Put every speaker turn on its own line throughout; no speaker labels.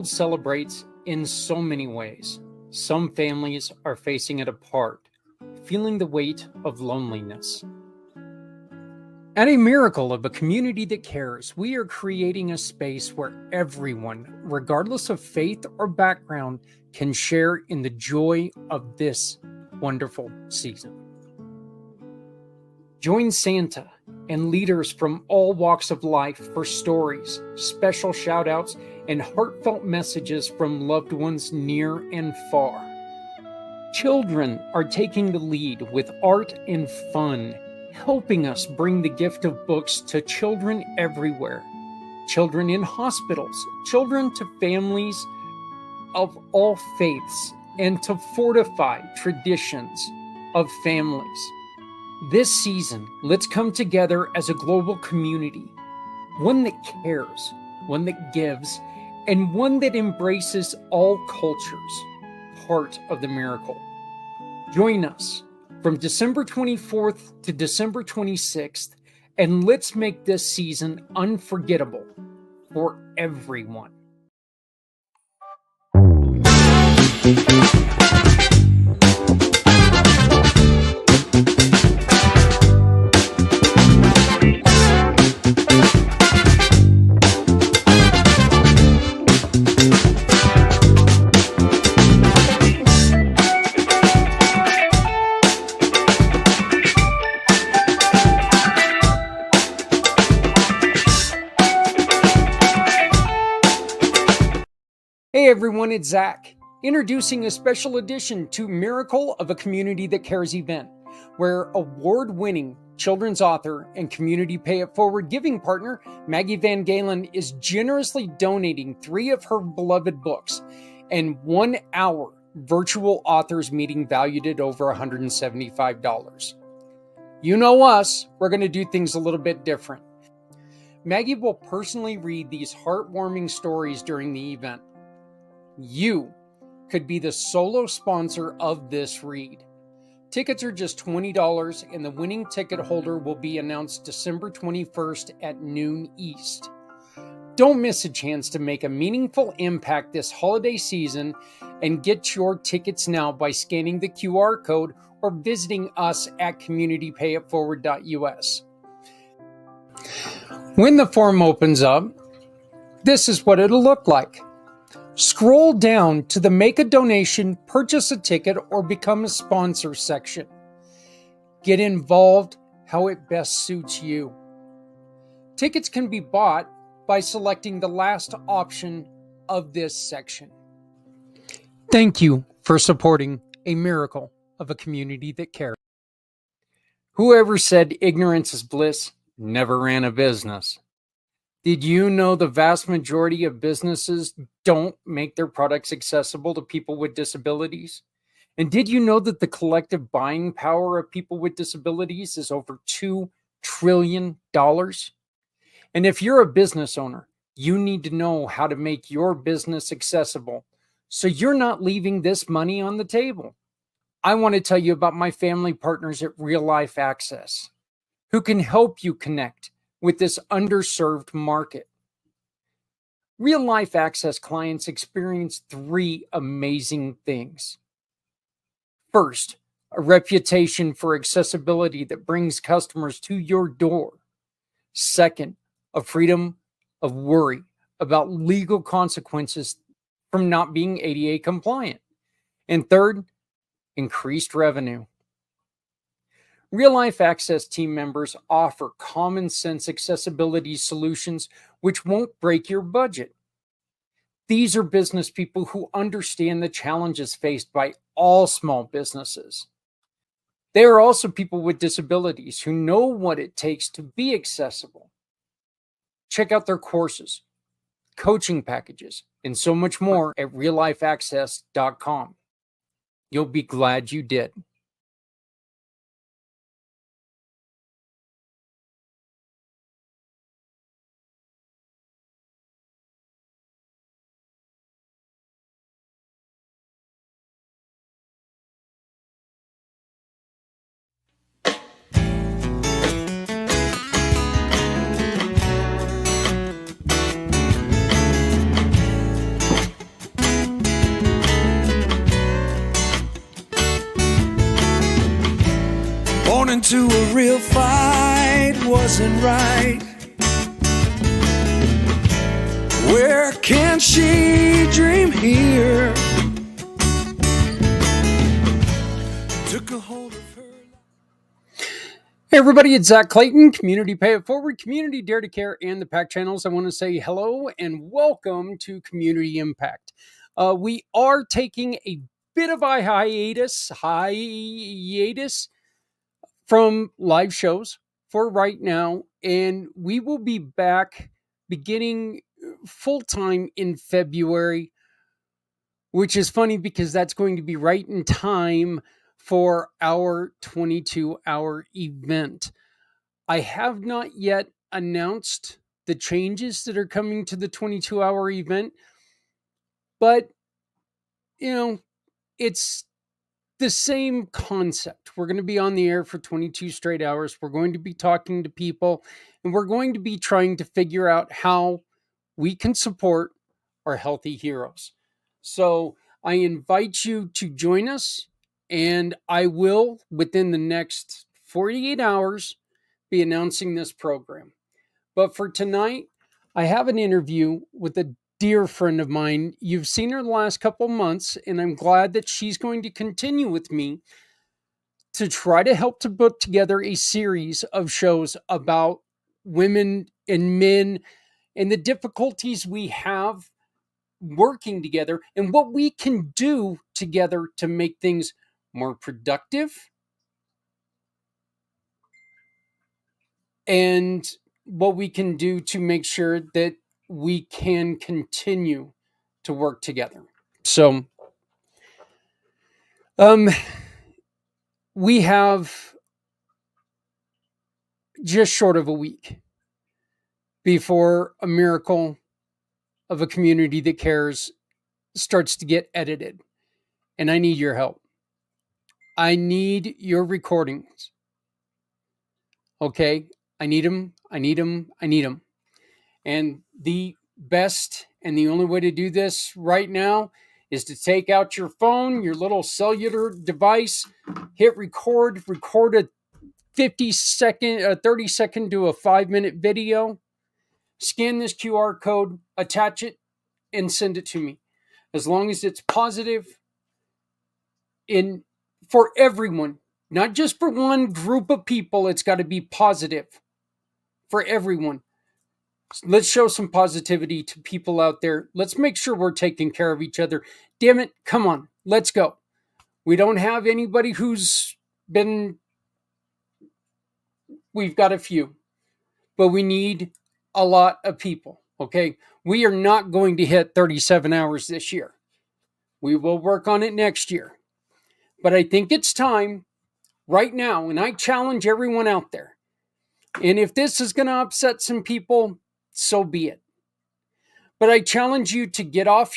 Celebrates in so many ways. Some families are facing it apart, feeling the weight of loneliness. At a miracle of a community that cares, we are creating a space where everyone, regardless of faith or background, can share in the joy of this wonderful season. Join Santa and leaders from all walks of life for stories, special shout-outs, and heartfelt messages from loved ones near and far. Children are taking the lead with art and fun, helping us bring the gift of books to children everywhere. Children in hospitals, children to families of all faiths, and to fortify traditions of families. This season, let's come together as a global community, one that cares, one that gives, and one that embraces all cultures, part of the miracle. Join us from December 24th to December 26th, and let's make this season unforgettable for everyone. Hey everyone, it's Zach, introducing a special edition to Miracle of a Community That Cares event, where award-winning children's author and community Pay It Forward giving partner Maggie Van Galen is generously donating 3 of her beloved books and 1 hour virtual authors meeting valued at over $175. You know us, we're going to do things a little bit different. Maggie will personally read these heartwarming stories during the event. You could be the solo sponsor of this read. Tickets are just $20, and the winning ticket holder will be announced December 21st at noon East. Don't miss a chance to make a meaningful impact this holiday season and get your tickets now by scanning the QR code or visiting us at communitypayitforward.us. When the form opens up, this is what it'll look like. Scroll down to the Make a Donation, Purchase a Ticket, or Become a Sponsor section. Get involved how it best suits you. Tickets can be bought by selecting the last option of this section. Thank you for supporting a miracle of a community that cares. Whoever said ignorance is bliss never ran a business. Did you know the vast majority of businesses don't make their products accessible to people with disabilities? And did you know that the collective buying power of people with disabilities is over $2 trillion? And if you're a business owner, you need to know how to make your business accessible so you're not leaving this money on the table. I want to tell you about my family partners at Real Life Access, who can help you connect with this underserved market. Real Life Access clients experience 3 amazing things. First, a reputation for accessibility that brings customers to your door. Second, a freedom of worry about legal consequences from not being ADA compliant. And third, increased revenue. Real Life Access team members offer common sense accessibility solutions which won't break your budget. These are business people who understand the challenges faced by all small businesses. They are also people with disabilities who know what it takes to be accessible. Check out their courses, coaching packages, and so much more at reallifeaccess.com. You'll be glad you did.
into a real fight wasn't right. Where can she dream here? Took a hold of her.
Hey everybody, it's Zach Clayton, Community Pay It Forward, Community Dare to Care, and the PAC channels. I want to say hello and welcome to Community IMpACT. We are taking a bit of a hiatus from live shows for right now, and we will be back beginning full-time in February, which is funny because that's going to be right in time for our 22-hour event. I have not yet announced the changes that are coming to the 22-hour event, but it's the same concept. We're going to be on the air for 22 straight hours. We're going to be talking to people, and we're going to be trying to figure out how we can support our healthy heroes. So I invite you to join us, and I will, within the next 48 hours, be announcing this program. But for tonight, I have an interview with a dear friend of mine. You've seen her the last couple months, and I'm glad that she's going to continue with me to try to help to put together a series of shows about women and men and the difficulties we have working together and what we can do together to make things more productive and what we can do to make sure that we can continue to work together. So, we have just short of a week before a miracle of a community that cares starts to get edited. And I need your help. I need your recordings. Okay? I need them. I need them. I need them. And the best and the only way to do this right now is to take out your phone, your little cellular device, hit record a 30 second to a 5-minute video, scan this QR code, attach it, and send it to me. As long as it's positive for everyone, not just for one group of people, it's got to be positive for everyone. Let's show some positivity to people out there. Let's make sure we're taking care of each other. Damn it, come on, let's go. We don't have anybody who's been, we've got a few, but we need a lot of people, okay? We are not going to hit 37 hours this year. We will work on it next year. But I think it's time right now, and I challenge everyone out there. And if this is going to upset some people, so be it. But I challenge you to get off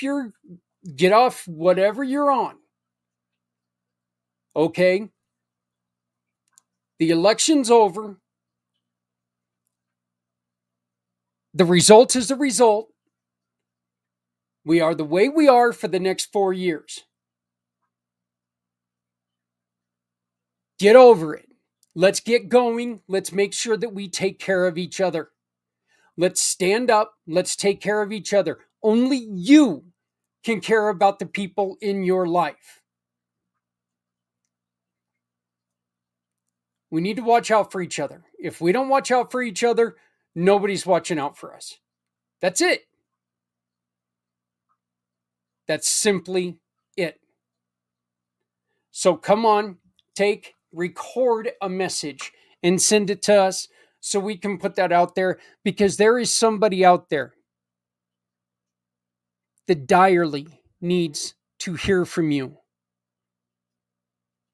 whatever you're on. Okay? The election's over. The result is the result. We are the way we are for the next 4 years. Get over it. Let's get going. Let's make sure that we take care of each other. Let's stand up. Let's take care of each other. Only you can care about the people in your life. We need to watch out for each other. If we don't watch out for each other, nobody's watching out for us. That's it. That's simply it. So come on, record a message and send it to us so we can put that out there, because there is somebody out there that direly needs to hear from you.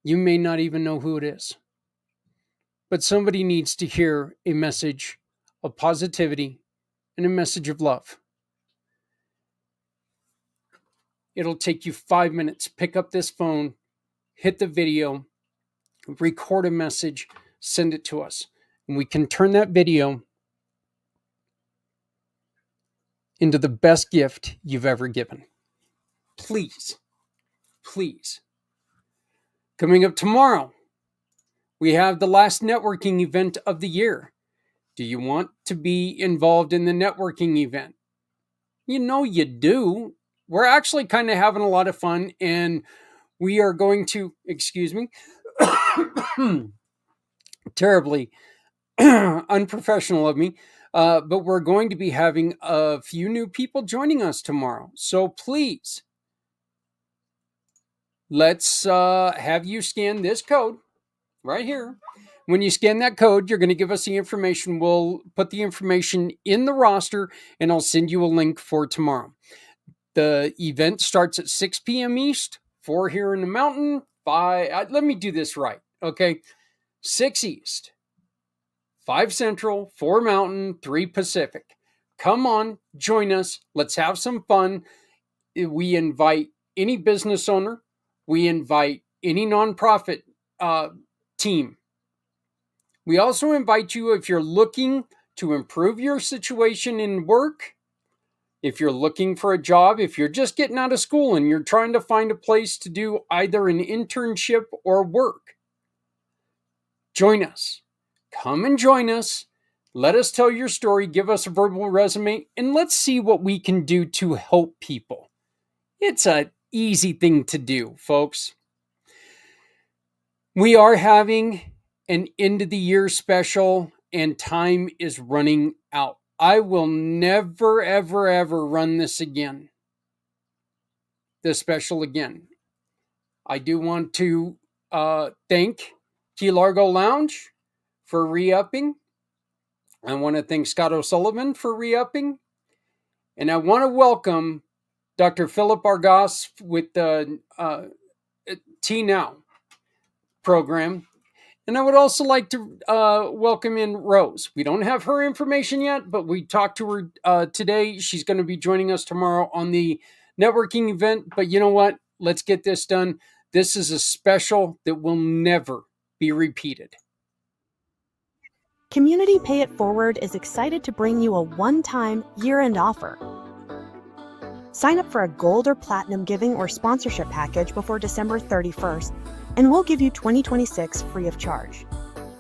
You may not even know who it is, but somebody needs to hear a message of positivity and a message of love. It'll take you 5 minutes. Pick up this phone, hit the video, record a message, send it to us. And we can turn that video into the best gift you've ever given. Please, please. Coming up tomorrow, We have the last networking event of the year. Do you want to be involved in the networking event? You know you do. We're actually kind of having a lot of fun, and we are going to, excuse me, terribly unprofessional of me, but we're going to be having a few new people joining us tomorrow. So please, let's have you scan this code right here. When you scan that code, you're going to give us the information. We'll put the information in the roster, and I'll send you a link for tomorrow. The event starts at 6 p.m. East, 4 here in the mountain, 5. Let me do this right. Okay. 6 East, 5 Central, 4 Mountain, 3 Pacific. Come on, join us. Let's have some fun. We invite any business owner. We invite any nonprofit team. We also invite you, if you're looking to improve your situation in work, if you're looking for a job, if you're just getting out of school and you're trying to find a place to do either an internship or work, join us. Come and join us. Let us tell your story. Give us a verbal resume, and let's see what we can do to help people. It's an easy thing to do, folks. We are having an end of the year special, and time is running out. I will never, ever, ever run this again. This special again. I do want to thank Key Largo Lounge for re-upping. I want to thank Scott O'Sullivan for re-upping. And I want to welcome Dr. Philip Argas with the T Now program. And I would also like to welcome in Rose. We don't have her information yet, but we talked to her today. She's going to be joining us tomorrow on the networking event. But you know what? Let's get this done. This is a special that will never be repeated.
Community Pay It Forward is excited to bring you a one-time year-end offer. Sign up for a gold or platinum giving or sponsorship package before December 31st, and we'll give you 2026 free of charge.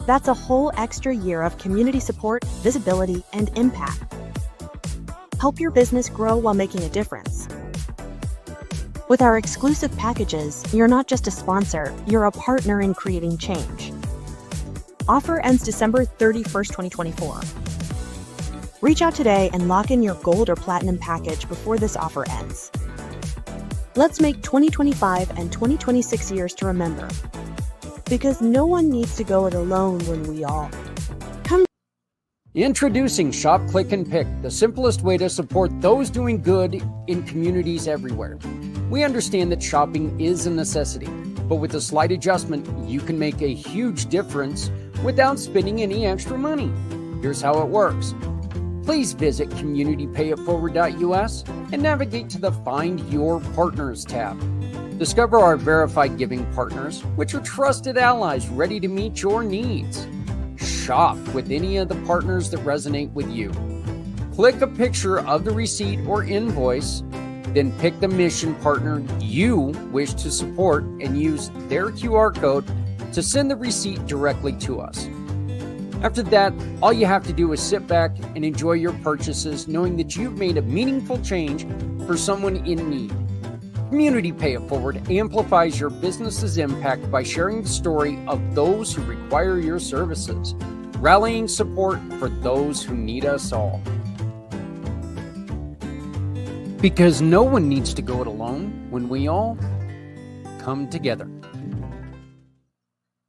That's a whole extra year of community support, visibility, and impact. Help your business grow while making a difference. With our exclusive packages, you're not just a sponsor, you're a partner in creating change. Offer ends December 31st, 2024. Reach out today and lock in your gold or platinum package before this offer ends. Let's make 2025 and 2026 years to remember. Because no one needs to go it alone when we all come.
Introducing Shop, Click, and Pick, the simplest way to support those doing good in communities everywhere. We understand that shopping is a necessity, but with a slight adjustment, you can make a huge difference without spending any extra money. Here's how it works. Please visit communitypayitforward.us and navigate to the Find Your Partners tab. Discover our verified giving partners, which are trusted allies ready to meet your needs. Shop with any of the partners that resonate with you. Click a picture of the receipt or invoice, then pick the mission partner you wish to support and use their QR code to send the receipt directly to us. After that, all you have to do is sit back and enjoy your purchases, knowing that you've made a meaningful change for someone in need. Community Pay It Forward amplifies your business's impact by sharing the story of those who require your services, rallying support for those who need us all. Because no one needs to go it alone when we all come together.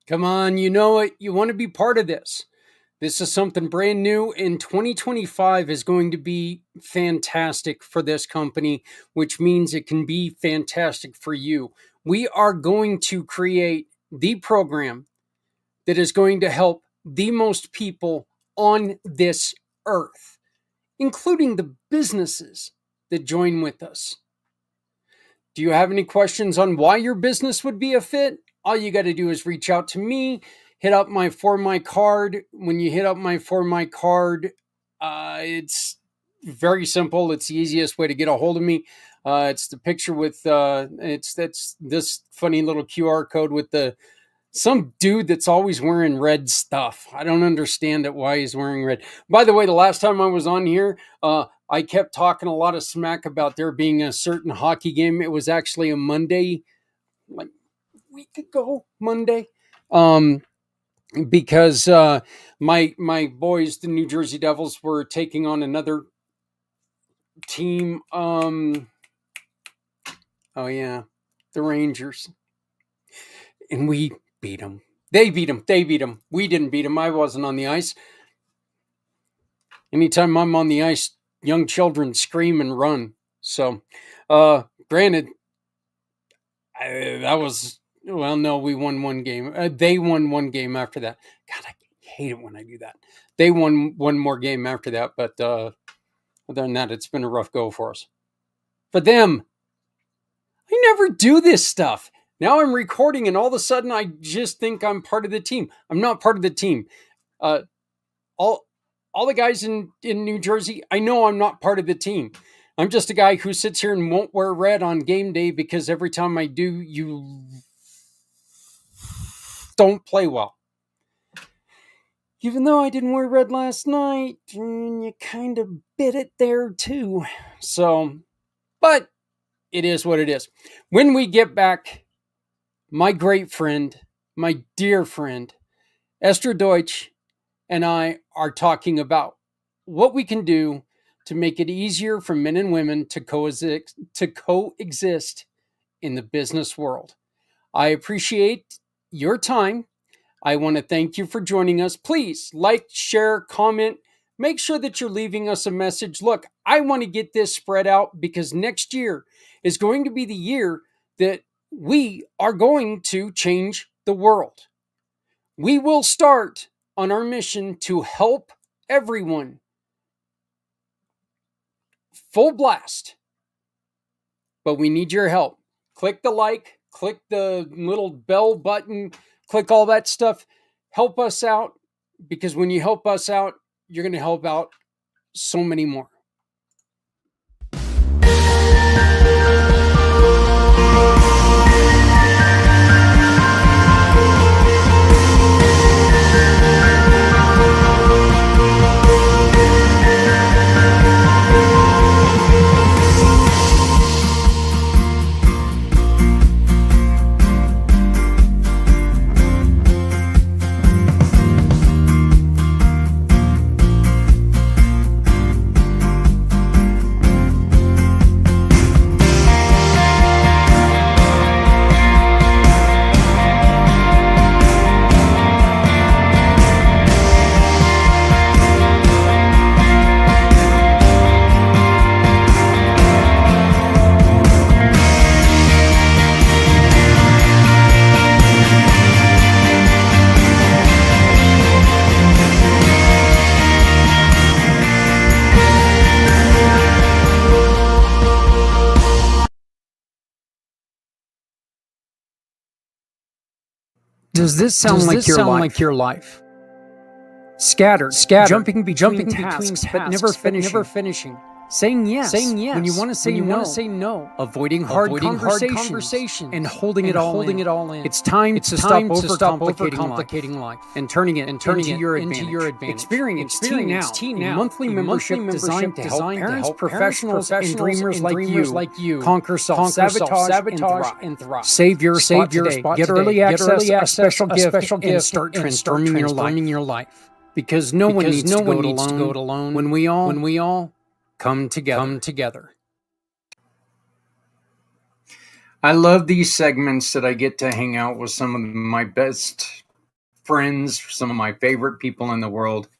Come on, you know it. You want to be part of this. This is something brand new, and 2025 is going to be fantastic for this company, which means it can be fantastic for you. We are going to create the program that is going to help the most people on this earth, including the businesses that join with us. Do you have any questions on why your business would be a fit? All you got to do is reach out to me, hit up my For My card. When you hit up my For My card, it's very simple. It's the easiest way to get a hold of me. It's the picture with, that's this funny little QR code with the Some dude that's always wearing red stuff. I don't understand it, why he's wearing red. By the way, the last time I was on here, I kept talking a lot of smack about there being a certain hockey game. It was actually a Monday, like a week ago, Monday. Because my boys, the New Jersey Devils, were taking on another team. Oh yeah, the Rangers, and we beat them. They beat them. They beat them. We didn't beat them. I wasn't on the ice. Anytime I'm on the ice, young children scream and run. So, granted, that was, well, no, we won one game. They won one game after that. God, I hate it when I do that. They won one more game after that, but other than that, it's been a rough go for us. For them, I never do this stuff. Now I'm recording, and all of a sudden, I just think I'm part of the team. I'm not part of the team. All the guys in New Jersey, I know I'm not part of the team. I'm just a guy who sits here and won't wear red on game day because every time I do, you don't play well. Even though I didn't wear red last night, you kind of bit it there too. So, but it is what it is. When we get back, my great friend, my dear friend, Esther Deutsch, and I are talking about what we can do to make it easier for men and women to coexist in the business world. I appreciate your time. I want to thank you for joining us. Please like, share, comment. Make sure that you're leaving us a message. Look, I want to get this spread out because next year is going to be the year that we are going to change the world. We will start on our mission to help everyone. Full blast. But we need your help. Click the like, click the little bell button, click all that stuff. Help us out, because when you help us out, you're going to help out so many more. Does this sound like your life? Scattered, jumping between tasks, but never finishing. Saying yes when you want to say no. Avoiding hard conversations and holding it all in. It's time to stop overcomplicating life and turning it into your advantage. Experience T Now, a monthly membership designed to help parents, professionals, and dreamers like you conquer self-sabotage and thrive. Save your spot today. Get early access, a special gift, and start transforming your life. Because no one needs to go it alone when we all come together. I love these segments that I get to hang out with some of my best friends, some of my favorite people in the world.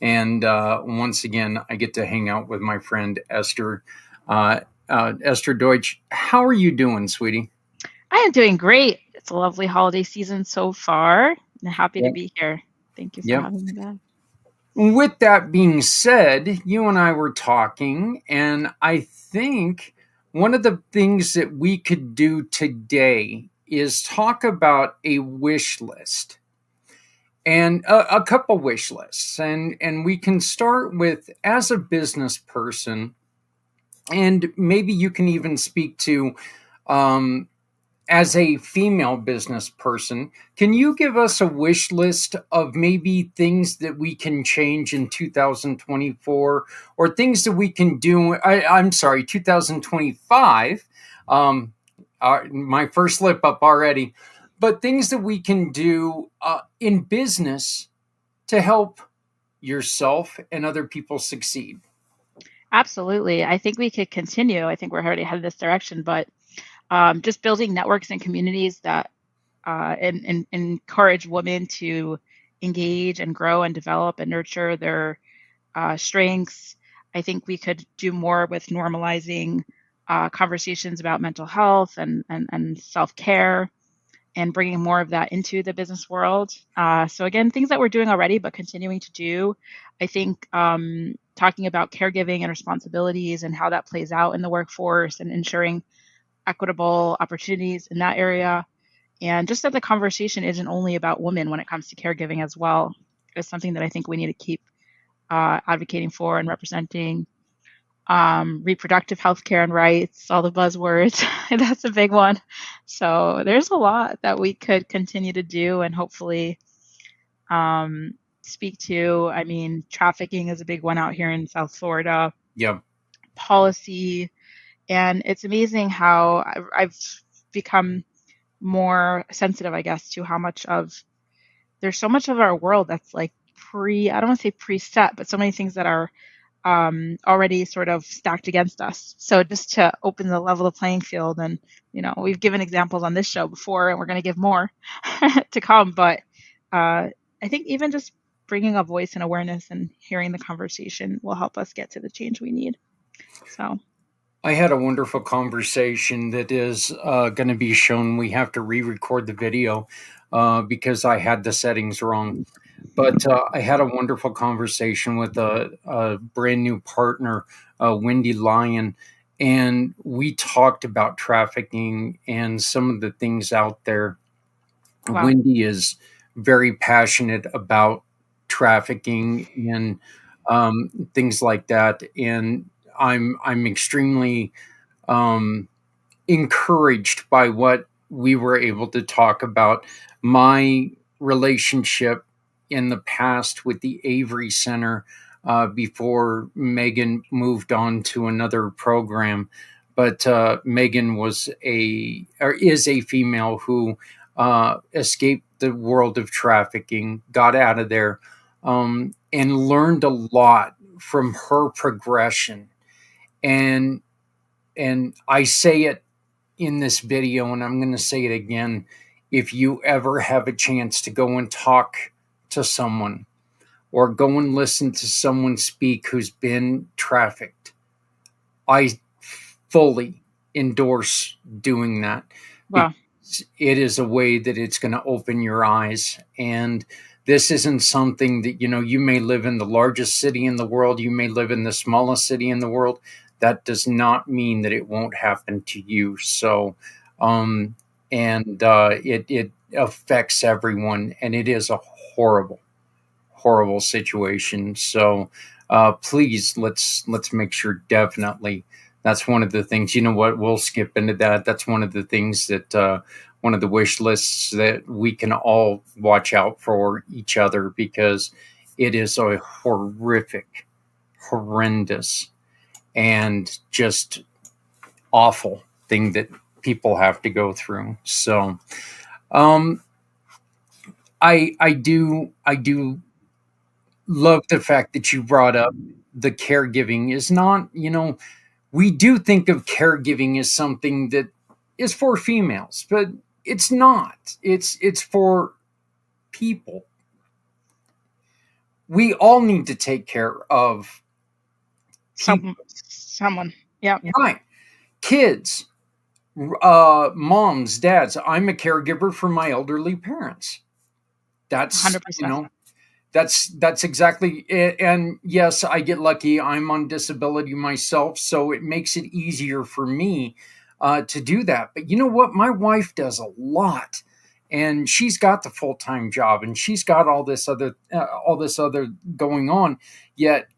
And once again, I get to hang out with my friend Esther. Esther Deutsch, how are you doing, sweetie?
I am doing great. It's a lovely holiday season so far. I'm happy to be here. Thank you for having me back.
With that being said, you and I were talking, and I think one of the things that we could do today is talk about a wish list and a couple wish lists. And we can start with, as a business person, and maybe you can even speak to as a female business person, can you give us a wish list of maybe things that we can change in 2024 or things that we can do? I'm sorry, 2025. Um, my first slip up already, but things that we can do in business to help yourself and other people succeed.
Absolutely. I think we could continue. I think we're already headed this direction, but just building networks and communities that and encourage women to engage and grow and develop and nurture their strengths. I think we could do more with normalizing conversations about mental health and self care and bringing more of that into the business world. So again, things that we're doing already, but continuing to do. I think talking about caregiving and responsibilities and how that plays out in the workforce and ensuring equitable opportunities in that area. And just that the conversation isn't only about women when it comes to caregiving as well is something that I think we need to keep advocating for and representing. Reproductive health care and rights, all the buzzwords. That's a big one. So there's a lot that we could continue to do and hopefully speak to. I mean, trafficking is a big one out here in South Florida.
Yeah.
Policy. And it's amazing how I've become more sensitive, I guess, to how much of there's so much of our world that's like I don't want to say preset, but so many things that are already sort of stacked against us. So just to open the level of playing field, and we've given examples on this show before, and we're going to give more to come. But I think even just bringing a voice and awareness and hearing the conversation will help us get to the change we need. So
I had a wonderful conversation that is going to be shown. We have to re-record the video because I had the settings wrong. But I had a wonderful conversation with a brand new partner, Wendy Lyon, and we talked about trafficking and some of the things out there. Wow. Wendy is very passionate about trafficking and things like that, and I'm extremely encouraged by what we were able to talk about. My relationship in the past with the Avery Center before Megan moved on to another program. But Megan is a female who escaped the world of trafficking, got out of there, and learned a lot from her progression. And I say it in this video, and I'm going to say it again. If you ever have a chance to go and talk to someone or go and listen to someone speak who's been trafficked, I fully endorse doing that.
wow.
It is a way that it's going to open your eyes. And this isn't something that, you may live in the largest city in the world, you may live in the smallest city in the world. That does not mean that it won't happen to you. So, it affects everyone, and it is a horrible, horrible situation. So, please, let's make sure. Definitely, that's one of the things. You know what? We'll skip into that. That's one of the things that one of the wish lists that we can all watch out for each other, because it is a horrific, horrendous, and just awful thing that people have to go through. So, I do love the fact that you brought up the caregiving is not, we do think of caregiving as something that is for females, but it's not. It's for people. We all need to take care of
someone. Yeah.
Right. Kids, moms, dads. I'm a caregiver for my elderly parents. That's
100%.
That's exactly it. And yes, I get lucky. I'm on disability myself, so it makes it easier for me to do that. But you know what? My wife does a lot, and she's got the full-time job, and she's got all this other going on. Yet,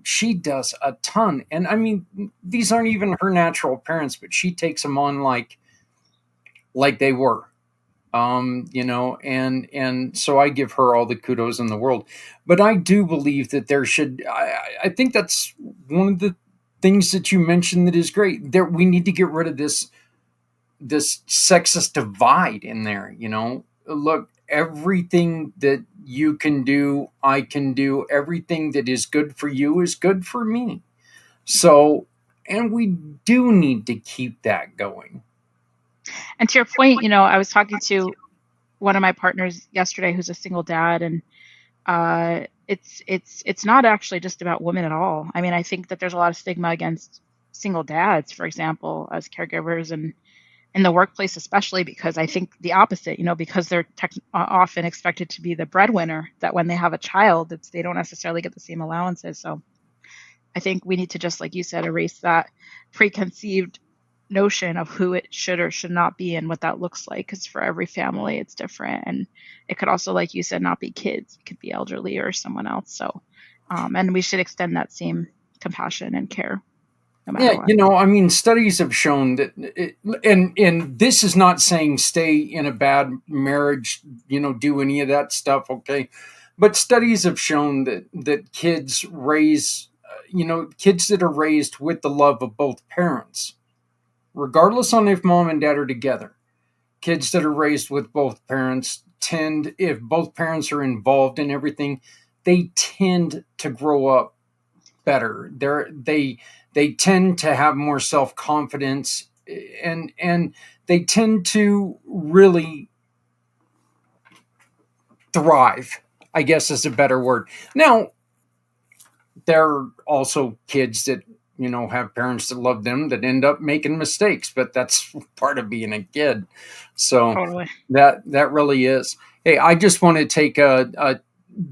she does a ton. And I mean, these aren't even her natural parents, but she takes them on like like they were. And so I give her all the kudos in the world. But I do believe that there should. I think that's one of the things that you mentioned that is great. There, we need to get rid of this sexist divide in there. Look, everything that you can do, I can do. Everything that is good for you is good for me. So, and we do need to keep that going.
And to your point, I was talking to one of my partners yesterday who's a single dad, and it's not actually just about women at all. I mean, I think that there's a lot of stigma against single dads, for example, as caregivers, and in the workplace, especially, because I think the opposite, because they're often expected to be the breadwinner, that when they have a child, they don't necessarily get the same allowances. So I think we need to, just like you said, erase that preconceived notion of who it should or should not be and what that looks like, because for every family it's different, and it could also, like you said, not be kids, it could be elderly or someone else. So and we should extend that same compassion and care no matter what.
I mean, studies have shown that, and this is not saying stay in a bad marriage, do any of that stuff, okay? But studies have shown that kids raise, kids that are raised with the love of both parents, regardless on if mom and dad are together, kids that are raised with both parents tend, if both parents are involved in everything, they tend to grow up better. They tend to have more self-confidence, and they tend to really thrive, I guess is a better word. Now, there are also kids that have parents that love them that end up making mistakes, but that's part of being a kid. So
Totally.
that really is. Hey, I just want to take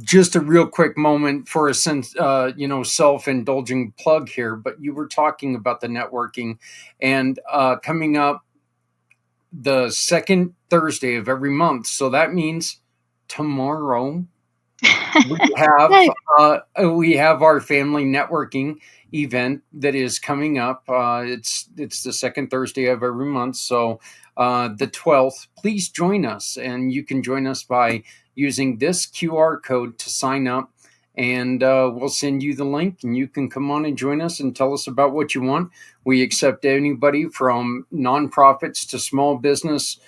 just a real quick moment for a self-indulging plug here. But you were talking about the networking, and coming up the second Thursday of every month. So that means tomorrow we have our family networking event that is coming up. It's the second Thursday of every month. So the 12th, please join us, and you can join us by using this QR code to sign up, and we'll send you the link, and you can come on and join us and tell us about what you want. We accept anybody from nonprofits to small business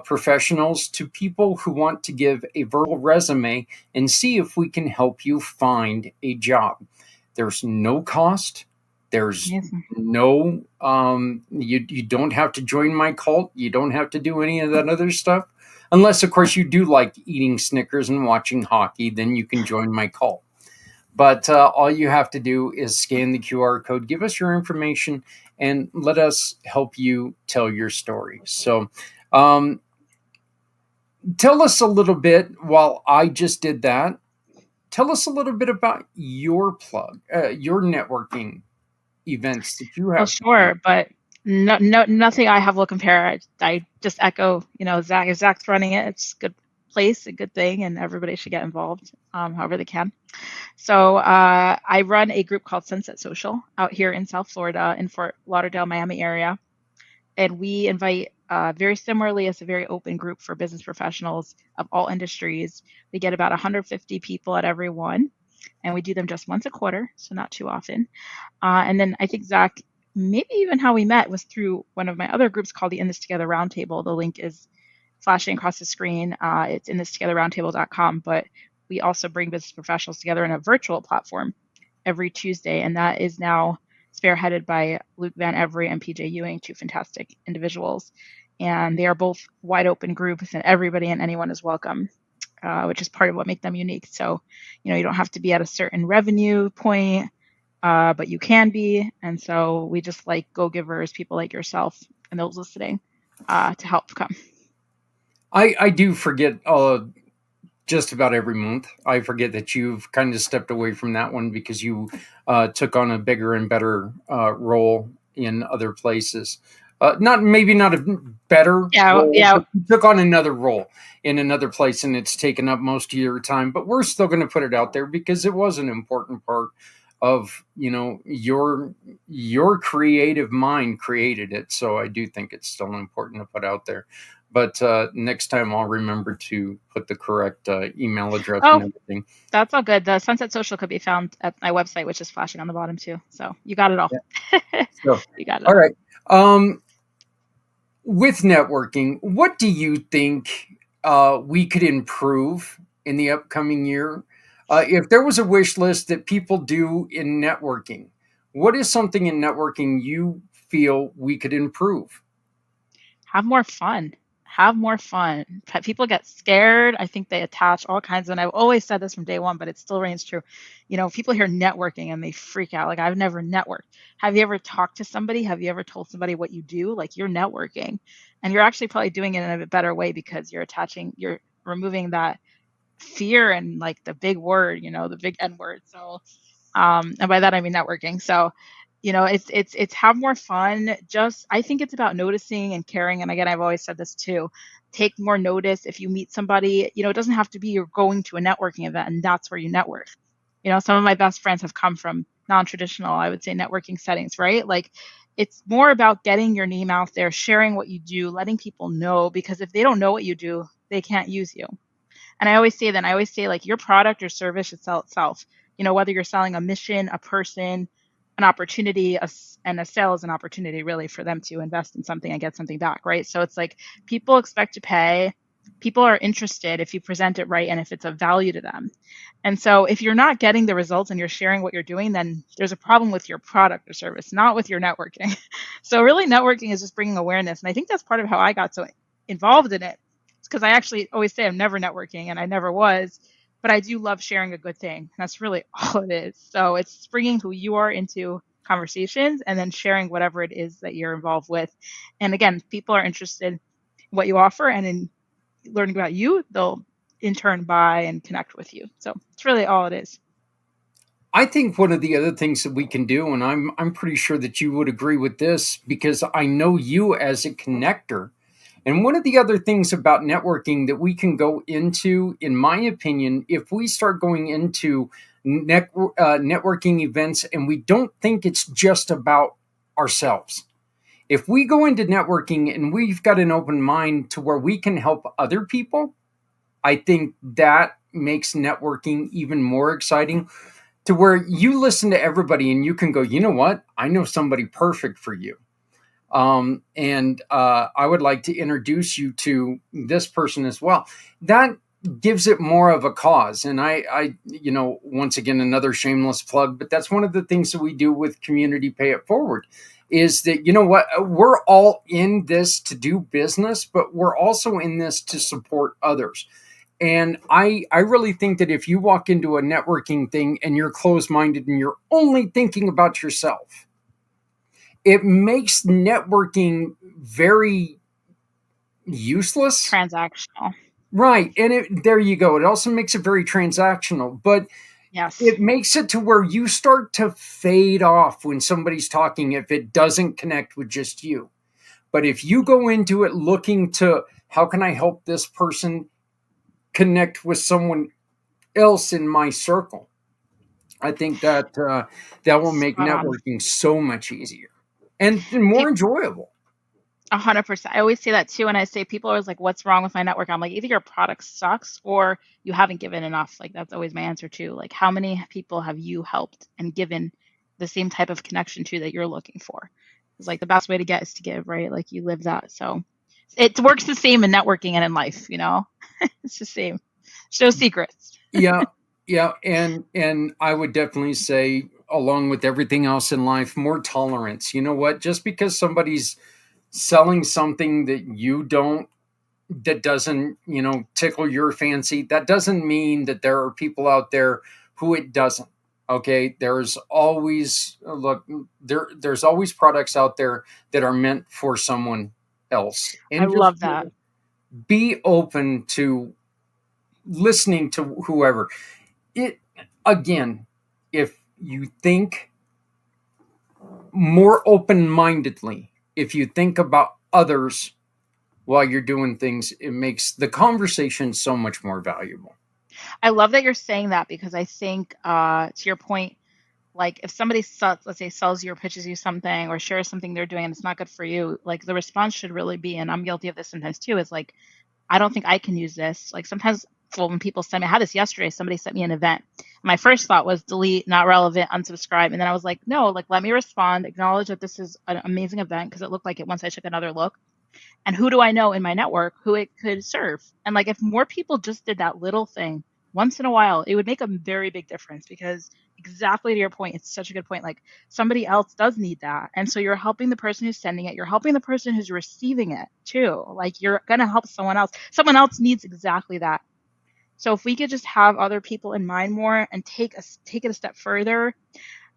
professionals to people who want to give a verbal resume and see if we can help you find a job. There's no cost. There's no, you don't have to join my cult. You don't have to do any of that other stuff. Unless, of course, you do like eating Snickers and watching hockey, then you can join my cult. But all you have to do is scan the QR code, give us your information, and let us help you tell your story. So tell us a little bit, while I just did that, tell us a little bit about your plug, your networking events that you have.
Well, sure, but nothing I have will compare. I just echo, Zach's running it. It's a good place, a good thing, and everybody should get involved, however they can. So I run a group called Sunset Social out here in South Florida, in Fort Lauderdale, Miami area. And we invite, very similarly, it's a very open group for business professionals of all industries. We get about 150 people at every one, and we do them just once a quarter, so not too often. And then I think, Zach, maybe even how we met was through one of my other groups called the In This Together Roundtable. The link is flashing across the screen. It's inthistogetherroundtable.com, but we also bring business professionals together in a virtual platform every Tuesday, and that is now spearheaded by Luke Van Every and PJ Ewing, two fantastic individuals. And they are both wide open groups, and everybody and anyone is welcome, which is part of what makes them unique. So, you don't have to be at a certain revenue point, but you can be. And so we just like go-givers, people like yourself and those listening, to help come.
I do forget just about every month. I forget that you've kind of stepped away from that one because you took on a bigger and better role in other places. Not a better role, but you took on another role in another place, and it's taken up most of your time. But we're still going to put it out there because it was an important part of, your creative mind created it. So I do think it's still important to put out there. But next time I'll remember to put the correct email address and
Oh,
everything.
that's all good. The Sunset Social could be found at my website, which is flashing on the bottom too. So you got it all.
Yeah. So,
You got it
all
all.
right. With networking, what do you think we could improve in the upcoming year? If there was a wish list that people do in networking, what is something in networking you feel we could improve?
Have more fun. Have more fun. People get scared. I think they attach all kinds of, and I've always said this from day one, but it still reigns true. People hear networking and they freak out. Like, I've never networked. Have you ever talked to somebody? Have you ever told somebody what you do? Like, you're networking, and you're actually probably doing it in a better way because you're removing that fear and like the big word, the big N word. So, and by that I mean networking. So, it's have more fun. Just I think it's about noticing and caring. And again, I've always said this too. Take more notice if you meet somebody. It doesn't have to be you're going to a networking event and that's where you network. Some of my best friends have come from non-traditional, I would say, networking settings, right? Like it's more about getting your name out there, sharing what you do, letting people know, because if they don't know what you do, they can't use you. And I always say like your product or service should sell itself. Whether you're selling a mission, a person, an opportunity, and a sale is an opportunity really for them to invest in something and get something back, right? So it's like people expect to pay. People are interested if you present it right and if it's of value to them. And so if you're not getting the results and you're sharing what you're doing, then there's a problem with your product or service, not with your networking. So really networking is just bringing awareness. And I think that's part of how I got so involved in it. It's because I actually always say I'm never networking and I never was, but I do love sharing a good thing. That's really all it is. So it's bringing who you are into conversations and then sharing whatever it is that you're involved with. And again, people are interested in what you offer and in learning about you, they'll in turn buy and connect with you. So it's really all it is.
I think one of the other things that we can do, and I'm pretty sure that you would agree with this because I know you as a connector. And one of the other things about networking that we can go into, in my opinion, if we start going into networking events and we don't think it's just about ourselves, if we go into networking and we've got an open mind to where we can help other people, I think that makes networking even more exciting to where you listen to everybody and you can go, you know what? I know somebody perfect for you. And I would like to introduce you to this person as well. That gives it more of a cause. And once again, another shameless plug, but that's one of the things that we do with Community Pay It Forward is that, you know what, we're all in this to do business, but we're also in this to support others. And I really think that if you walk into a networking thing and you're closed minded and you're only thinking about yourself, it makes networking very useless.
Transactional.
Right. And there you go. It also makes it very transactional, but
Yes.
it makes it to where you start to fade off when somebody's talking if it doesn't connect with just you. But if you go into it looking to how can I help this person connect with someone else in my circle, I think that that will make
Spot on.
networking so much easier and more
People,
enjoyable.
100%. I always say that too. And I say people are always like, what's wrong with my network? I'm like, either your product sucks or you haven't given enough. Like, that's always my answer too. Like, how many people have you helped and given the same type of connection to that you're looking for? It's like the best way to get is to give, right? Like, you live that. So it works the same in networking and in life. It's the same. There's no secrets.
Yeah, yeah, and I would definitely say, along with everything else in life, more tolerance. You know what? Just because somebody's selling something that you don't, that doesn't, tickle your fancy, that doesn't mean that there are people out there who it doesn't. Okay, there's always there's always products out there that are meant for someone else,
I
and just
love that.
be open to listening to whoever it again. If you think more open-mindedly, if you think about others while you're doing things, it makes the conversation so much more valuable.
I love that you're saying that because I think, to your point, Like if somebody sells, let's say sells you or pitches you something or shares something they're doing and it's not good for you, like the response should really be, and I'm guilty of this sometimes too, is like, I don't think I can use this. Like sometimes, well, when people send me, I had this yesterday, somebody sent me an event. My first thought was delete, not relevant, unsubscribe. And then I was like, no, like let me respond, acknowledge that this is an amazing event because it looked like it once I took another look. And who do I know in my network who it could serve? And like if more people just did that little thing once in a while, it would make a very big difference because exactly to your point, it's such a good point. Like somebody else does need that. And so you're helping the person who's sending it, you're helping the person who's receiving it too. Like you're going to help someone else. Someone else needs exactly that. So if we could just have other people in mind more and take it a step further,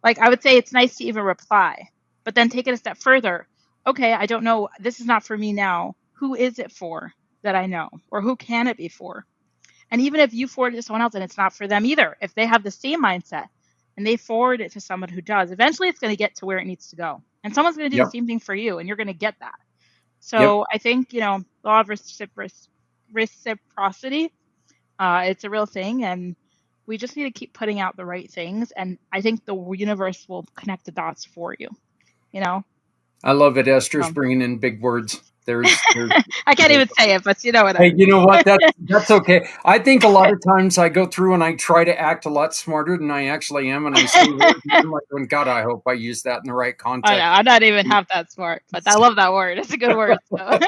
like I would say it's nice to even reply, but then take it a step further. Okay, I don't know. This is not for me now. Who is it for that I know? Or who can it be for? And even if you forward it to someone else and it's not for them either, if they have the same mindset and they forward it to someone who does, eventually it's going to get to where it needs to go. And someone's going to do the
Yep.
same thing for you and you're going to get that.
Yep.
So I think, law of reciprocity, it's a real thing. And we just need to keep putting out the right things. And I think the universe will connect the dots for you, you know?
I love it. Esther's
Um,
bringing in big words. There's
I can't even say it, but you know what I
Hey, you
mean.
know what? That's okay. I think a lot of times I go through and I try to act a lot smarter than I actually am, and I say words, and I'm like, "When God, I hope I use that in the right
I know,
context."
I'm not even half that smart, but I love that word. It's a good word. So.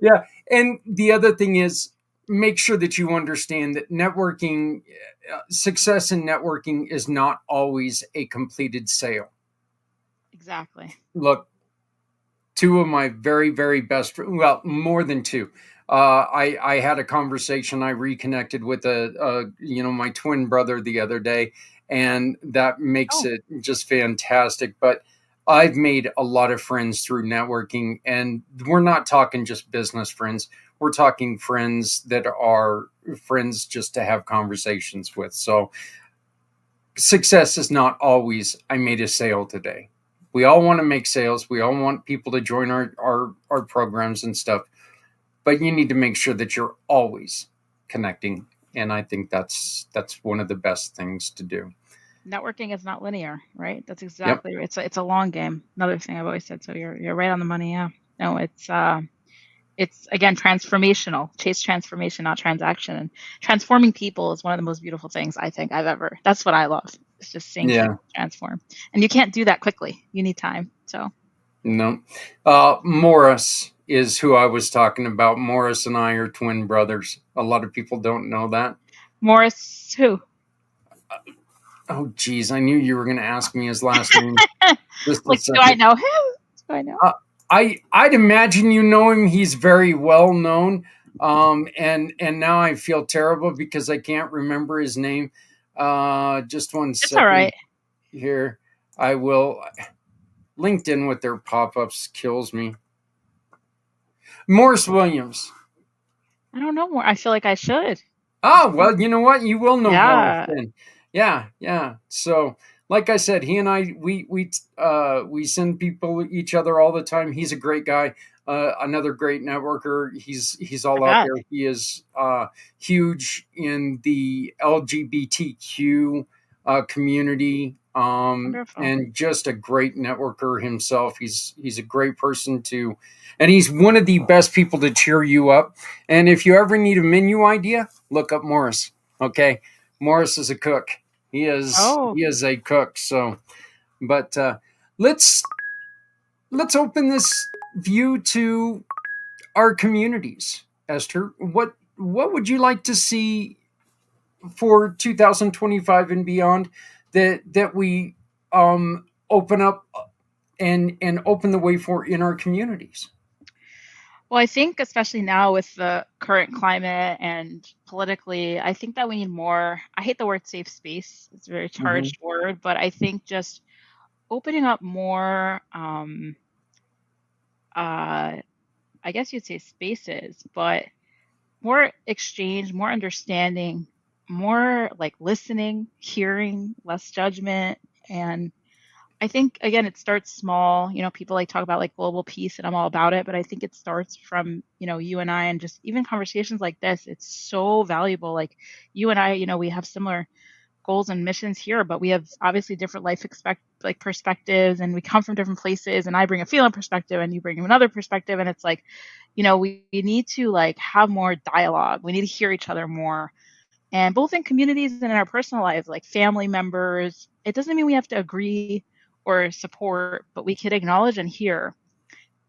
Yeah, and the other thing is make sure that you understand that networking, success in networking is not always a completed sale.
Exactly.
Look, two of my very very best, well, more than two, I had a conversation, I reconnected with my twin brother the other day, and that makes
Oh,
it just fantastic. But I've made a lot of friends through networking, and we're not talking just business friends, we're talking friends that are friends just to have conversations with. So success is not always I made a sale today. We all want to make sales. We all want people to join our programs and stuff, but you need to make sure that you're always connecting. And I think that's one of the best things to do.
networking is not linear, right? That's
Yep.
exactly it's a long game. Another thing I've always said. So you're right on the money. Yeah. No, it's again transformational. Chase transformation, not transaction. And transforming people is one of the most beautiful things I think I've ever. That's what I love. It's just seeing
Yeah.
people transform, and you can't do that quickly. You need time. So
No. Morris is who I was talking about. Morris and I are twin brothers. A lot of people don't know that.
Morris, who?
Oh, geez. I knew you were going to ask me his last name. Just a
Like, do I
second.
know him? Do I know?
Uh, I'd imagine you know him. He's very well known. And now I feel terrible because I can't remember his name. Just one
It's all
second
right.
here. I will. LinkedIn with their pop-ups kills me. Morris Williams.
I don't know more. I feel like I should.
Oh, well, you know what? You will know Morris
Yeah,
then. Yeah, yeah. So, like I said, he and I we send people each other all the time. He's a great guy. Another great networker. He's
I
all out
bet.
there. He is huge in the LGBTQ community,
Wonderful.
and just a great networker himself. He's a great person to, and he's one of the best people to cheer you up. And if you ever need a menu idea, look up Morris. Okay, Morris is a cook.
Oh,
He is a cook. So, but let's let's open this view to our communities. Esther, what would you like to see for 2025 and beyond that we open up and open the way for in our communities?
well, I think especially now with the current climate and politically, I think that we need more. I hate the word safe space. It's a very
Hmm.
charged word, but I think just opening up more, uh, I guess you'd say spaces, but more exchange, more understanding, more like listening, hearing, less judgment. And I think again, it starts small. People like talk about like global peace, and I'm all about it. But I think it starts from you and I, and just even conversations like this. It's so valuable. Like you and I, we have similar goals and missions here, but we have obviously different perspectives, and we come from different places, and I bring a feeling perspective and you bring another perspective, and it's like, we need to like have more dialogue. We need to hear each other more. And both in communities and in our personal lives, like family members, it doesn't mean we have to agree or support, but we could acknowledge and hear.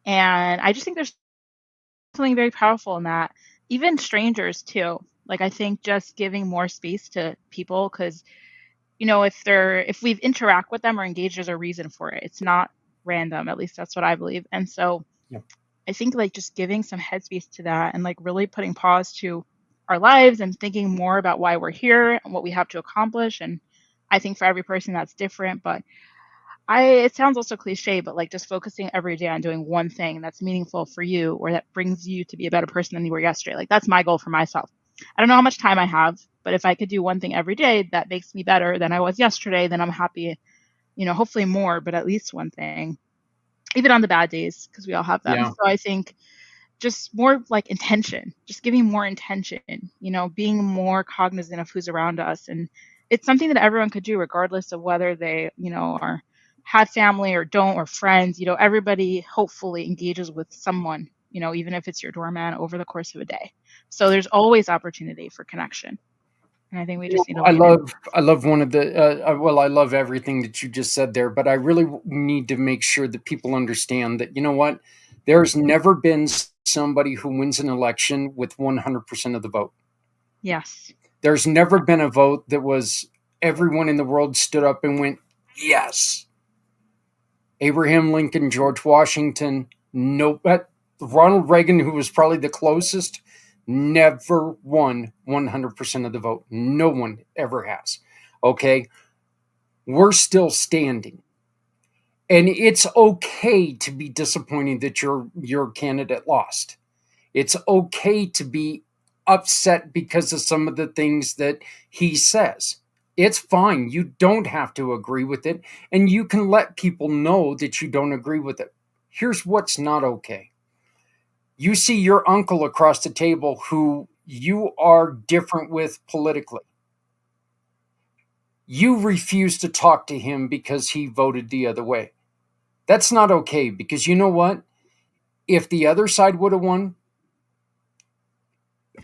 And I just think there's something very powerful in that. Even strangers too. Like I think just giving more space to people, because if we've interact with them or engaged, there's a reason for it. It's not random. At least that's what I believe. And so
Yeah.
I think like just giving some headspace to that and like really putting pause to our lives and thinking more about why we're here and what we have to accomplish. And I think for every person that's different, but it sounds also cliche, but like just focusing every day on doing one thing that's meaningful for you or that brings you to be a better person than you were yesterday. Like that's my goal for myself. I don't know how much time I have, but if I could do one thing every day that makes me better than I was yesterday, then I'm happy, hopefully more, but at least one thing, even on the bad days, because we all have them.
Yeah.
So I think just more like intention, just giving more intention, being more cognizant of who's around us. And it's something that everyone could do regardless of whether they, are have family or don't or friends. Everybody hopefully engages with someone, even if it's your doorman over the course of a day. So there's always opportunity for connection. And I think we just need to
I
lean in.
love one of the well, I love everything that you just said there, but I really need to make sure that people understand that, you know what, there's never been somebody who wins an election with 100% of the vote.
Yes.
There's never been a vote that was everyone in the world stood up and went, yes. Abraham Lincoln, George Washington, no, but Ronald Reagan, who was probably the closest, never won 100% of the vote. No one ever has. Okay. We're still standing. And it's okay to be disappointed that your candidate lost. It's okay to be upset because of some of the things that he says. It's fine. You don't have to agree with it, and you can let people know that you don't agree with it. Here's what's not okay. You see your uncle across the table who you are different with politically. You refuse to talk to him because he voted the other way. That's not okay, because you know what? If the other side would have won,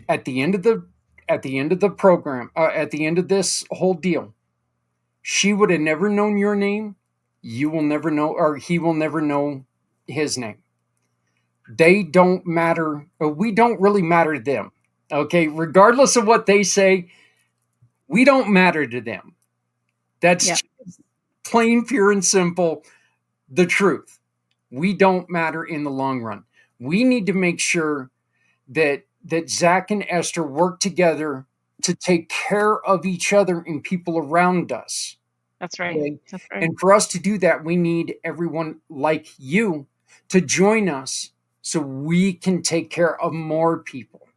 at the end of the program, at the end of this whole deal, she would have never known your name. You will never know, or he will never know his name. They don't matter. We don't really matter to them. Okay. Regardless of what they say, we don't matter to them. That's
Yeah.
plain, pure, and simple the truth. We don't matter in the long run. We need to make sure that Zach and Esther work together to take care of each other and people around us.
That's right.
Okay?
That's right.
And for us to do that, we need everyone like you to join us so we can take care of more people.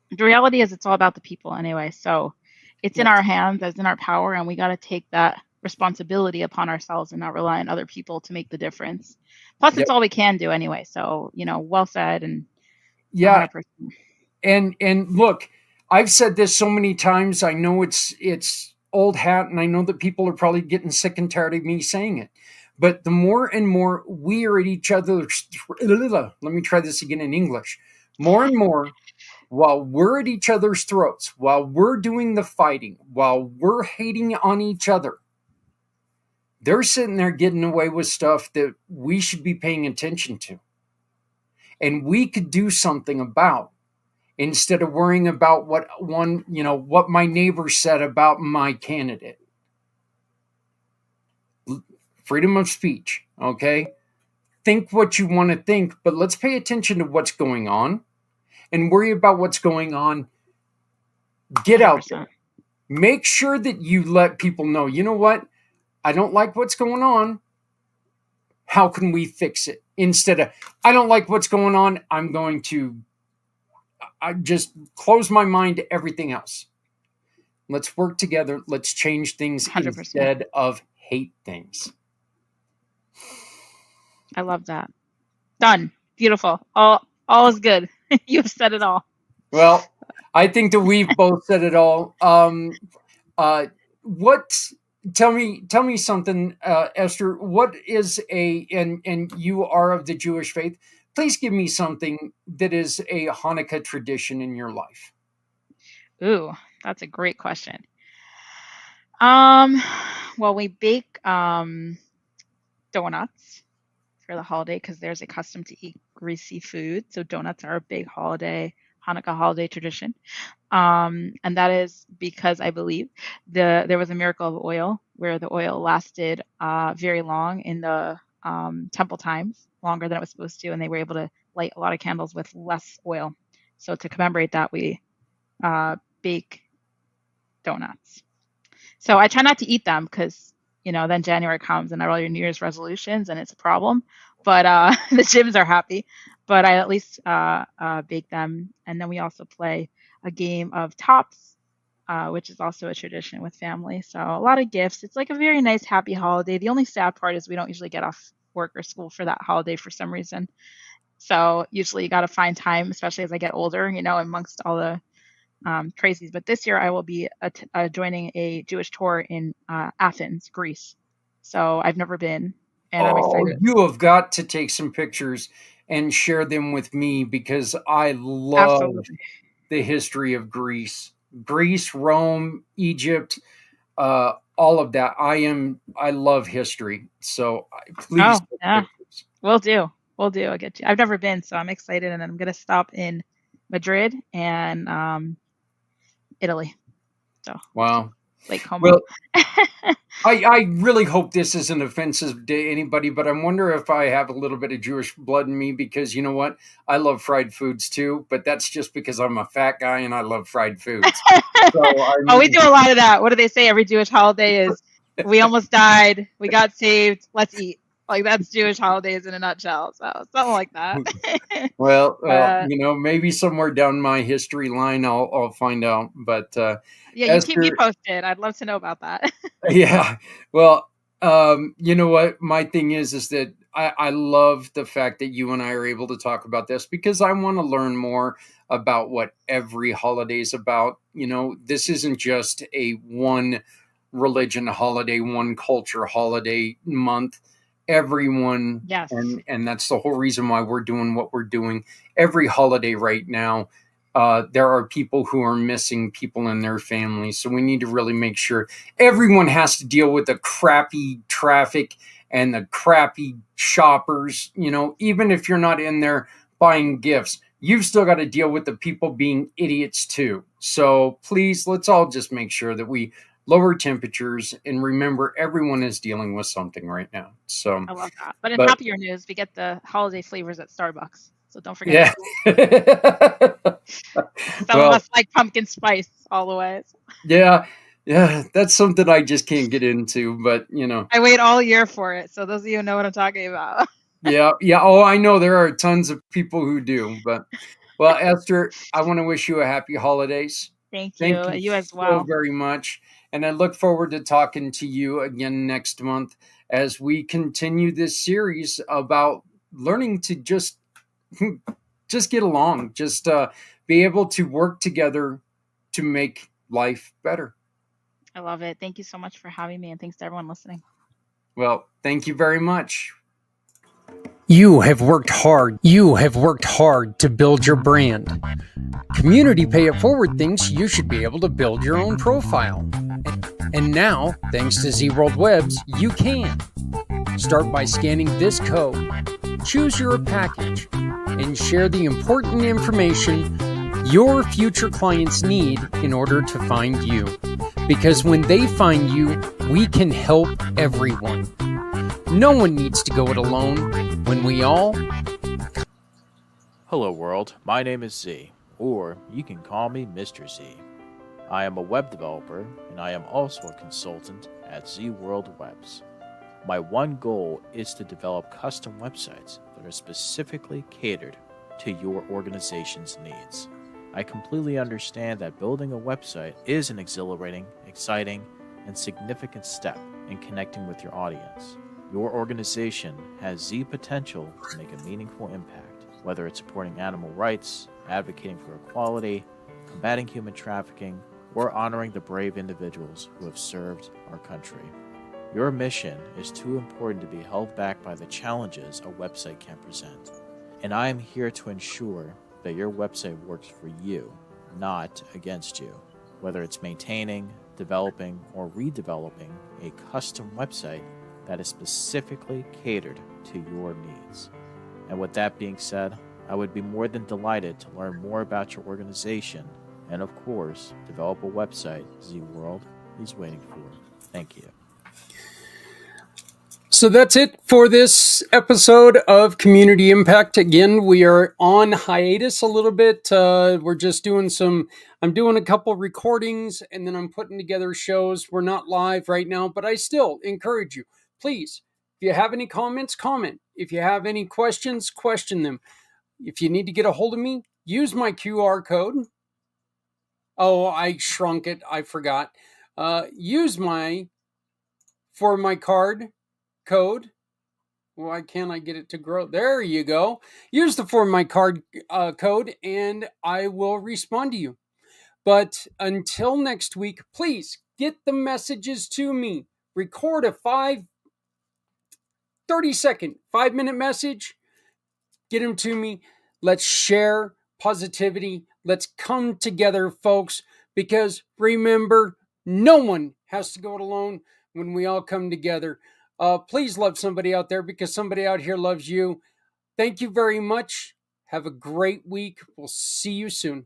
The reality is it's all about the people anyway. So it's in
Yes.
our hands, it's in our power, and we got to take that responsibility upon ourselves and not rely on other people to make the difference. Plus,
Yep.
it's all we can do anyway. So, well said and
Yeah.
100%.
And look, I've said this so many times. I know it's old hat, and I know that people are probably getting sick and tired of me saying it. But the more and more we are at each other's, let me try this again in English. More and more, while we're at each other's throats, while we're doing the fighting, while we're hating on each other, they're sitting there getting away with stuff that we should be paying attention to. And we could do something about, instead of worrying about what my neighbor said about my candidate. Freedom of speech, okay? Think what you want to think, but let's pay attention to what's going on and worry about what's going on. Get out there.
100%.
Make sure that you let people know, you know what? I don't like what's going on. How can we fix it? Instead of, I don't like what's going on, I'm going to just close my mind to everything else. Let's work together. Let's change things
100%.
instead of hate things.
I love that. Done. Beautiful. All is good. You've said it all.
Well, I think that we've both said it all. what? Tell me something, Esther. What is and you are of the Jewish faith. Please give me something that is a Hanukkah tradition in your life.
Ooh, that's a great question. Um, well, we bake donuts for the holiday because there's a custom to eat greasy food. So donuts are a big holiday, Hanukkah holiday tradition. And that is because I believe there was a miracle of oil where the oil lasted very long in the temple times, longer than it was supposed to, and they were able to light a lot of candles with less oil. So to commemorate that, we bake donuts. So I try not to eat them because, then January comes and all your New Year's resolutions and it's a problem. But the gyms are happy. But I at least bake them. And then we also play a game of tops, which is also a tradition with family. So a lot of gifts. It's like a very nice, happy holiday. The only sad part is we don't usually get off work or school for that holiday for some reason. So usually you got to find time, especially as I get older, amongst all the crazies. But this year I will be joining a Jewish tour in Athens, Greece. So I've never been, and I'm
Oh,
excited.
you have got to take some pictures and share them with me because I love
Absolutely.
the history of Greece. Greece, Rome, Egypt, all of that. I love history. So please
Oh,
take
yeah,
pictures.
we'll do. We'll do. I'll get you. I've never been, so I'm excited, and I'm gonna stop in Madrid and Italy. So we'll see.
Wow.
Lake Como.
Well, I really hope this isn't offensive to anybody, but I wonder if I have a little bit of Jewish blood in me because you know what? I love fried foods too, but that's just because I'm a fat guy and I love fried foods. So I
Oh, we do
mean,
a lot of that. What do they say? Every Jewish holiday is we almost died, we got saved, let's eat. Like that's Jewish holidays in a nutshell. So something like that.
well,
uh,
maybe somewhere down my history line, I'll find out. But
yeah, you keep me
Esther,
posted. I'd love to know about that.
yeah, well, you know what? My thing is that I love the fact that you and I are able to talk about this because I want to learn more about what every holiday is about. This isn't just a one religion holiday, one culture holiday month. Everyone,
Yes.
and that's the whole reason why we're doing what we're doing. Every holiday right now, there are people who are missing people in their families, so we need to really make sure everyone has to deal with the crappy traffic and the crappy shoppers. Even if you're not in there buying gifts, you've still got to deal with the people being idiots too. So please, let's all just make sure that we lower temperatures and remember everyone is dealing with something right now. So,
I love that. But in
but
happier news, we get the holiday flavors at Starbucks. So don't forget
yeah.
that. Some of
Well,
us like pumpkin spice all the way.
yeah, yeah, that's something I just can't get into, but
I wait all year for it. So those of you who know what I'm talking about.
yeah, yeah. Oh, I know there are tons of people who do, but well, Esther, I want to wish you a happy holidays.
Thank
Thank
you.
you
You as
so
well.
very much, and I look forward to talking to you again next month as we continue this series about learning to just get along, just be able to work together to make life better.
I love it. Thank you so much for having me, and thanks to everyone listening.
Well, thank you very much. You have worked hard. You have worked hard to build your brand. Community Pay It Forward thinks you should be able to build your own profile. And now, thanks to Z World Webs, you can. Start by scanning this code, choose your package, and share the important information your future clients need in order to find you. Because when they find you, we can help everyone. No one needs to go it alone when we all...
Hello world, my name is Z, or you can call me Mr. Z. I am a web developer, and I am also a consultant at Z World Webs. My one goal is to develop custom websites that are specifically catered to your organization's needs. I completely understand that building a website is an exhilarating, exciting, and significant step in connecting with your audience. Your organization has Z potential to make a meaningful impact, whether it's supporting animal rights, advocating for equality, combating human trafficking, or honoring the brave individuals who have served our country. Your mission is too important to be held back by the challenges a website can present. And I am here to ensure that your website works for you, not against you. Whether it's maintaining, developing, or redeveloping a custom website that is specifically catered to your needs. And with that being said, I would be more than delighted to learn more about your organization and, of course, develop a website Z World is waiting for. Thank you.
So that's it for this episode of Community Impact. Again, we are on hiatus a little bit. We're just doing I'm doing a couple recordings and then I'm putting together shows. We're not live right now, but I still encourage you. Please, if you have any comments, comment. If you have any questions, question them. If you need to get a hold of me, use my QR code. Oh, I shrunk it. I forgot. Use for my card code. Why can't I get it to grow? There you go. Use the for my card code and I will respond to you. But until next week, please get the messages to me. Record a 30-second, 5-minute message. Get them to me. Let's share positivity. Let's come together, folks, because remember, no one has to go it alone when we all come together. Please love somebody out there because somebody out here loves you. Thank you very much. Have a great week. We'll see you soon.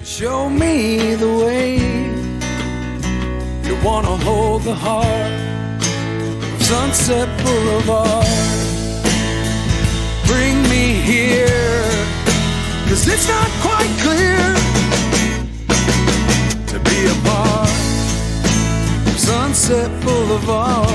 Show me the way. You wanna hold the heart of Sunset Boulevard. Bring me here, 'cause it's not quite clear to be a part of Sunset Boulevard.